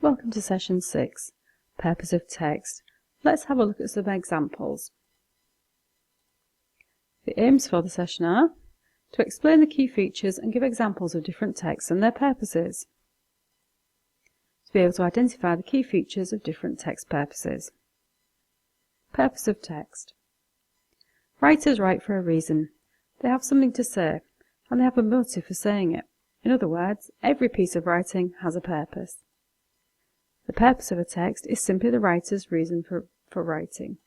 Welcome to Session 6, Purpose of Text. Let's have a look at some examples. The aims for the session are to explain the key features and give examples of different texts and their purposes. To be able to identify the key features of different text purposes. Purpose of text. Writers write for a reason. They have something to say, and they have a motive for saying it. In other words, every piece of writing has a purpose. The purpose of a text is simply the writer's reason for writing.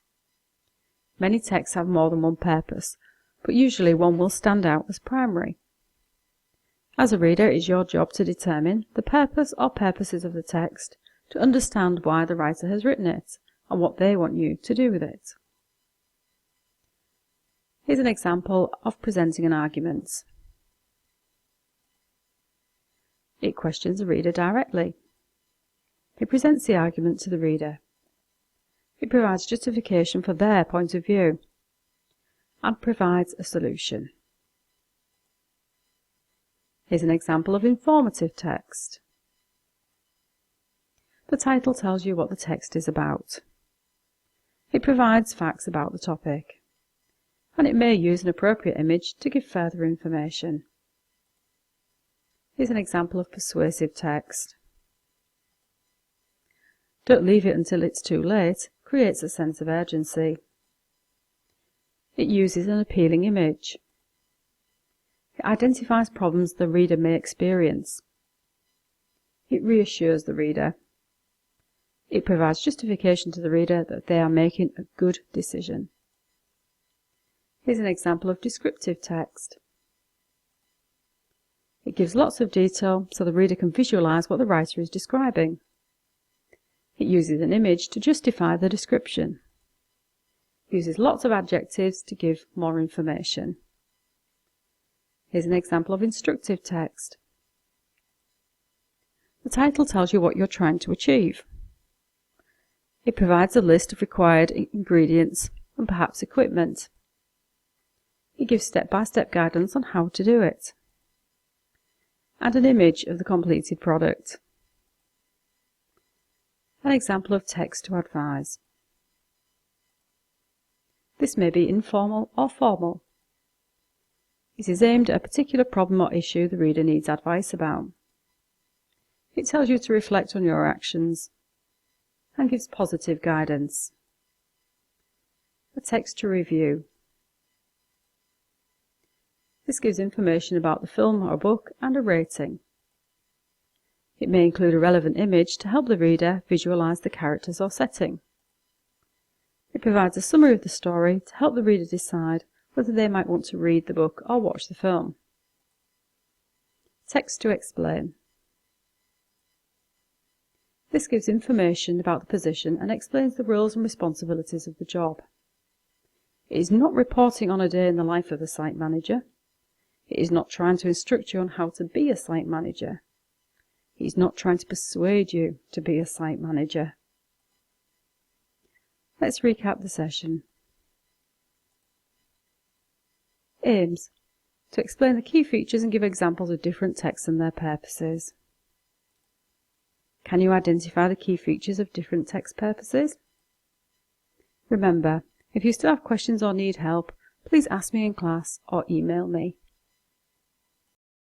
Many texts have more than one purpose, but usually one will stand out as primary. As a reader, it is your job to determine the purpose or purposes of the text, to understand why the writer has written it, and what they want you to do with it. Here's an example of presenting an argument. It questions the reader directly. It presents the argument to the reader. It provides justification for their point of view and provides a solution. Here's an example of informative text. The title tells you what the text is about. It provides facts about the topic, and it may use an appropriate image to give further information. Here's an example of persuasive text. Don't leave it until it's too late creates a sense of urgency. It uses an appealing image. It identifies problems the reader may experience. It reassures the reader. It provides justification to the reader that they are making a good decision. Here's an example of descriptive text. It gives lots of detail so the reader can visualize what the writer is describing. It uses an image to justify the description. It uses lots of adjectives to give more information. Here's an example of instructive text. The title tells you what you're trying to achieve. It provides a list of required ingredients and perhaps equipment. It gives step-by-step guidance on how to do it, and an image of the completed product. An example of text to advise. This may be informal or formal. It is aimed at a particular problem or issue the reader needs advice about. It tells you to reflect on your actions and gives positive guidance. A text to review. This gives information about the film or book and a rating. It may include a relevant image to help the reader visualize the characters or setting. It provides a summary of the story to help the reader decide whether they might want to read the book or watch the film. Text to explain. This gives information about the position and explains the roles and responsibilities of the job. It is not reporting on a day in the life of a site manager. It is not trying to instruct you on how to be a site manager. It is not trying to persuade you to be a site manager. Let's recap the session. Aims. To explain the key features and give examples of different texts and their purposes. Can you identify the key features of different text purposes? Remember, if you still have questions or need help, please ask me in class or email me.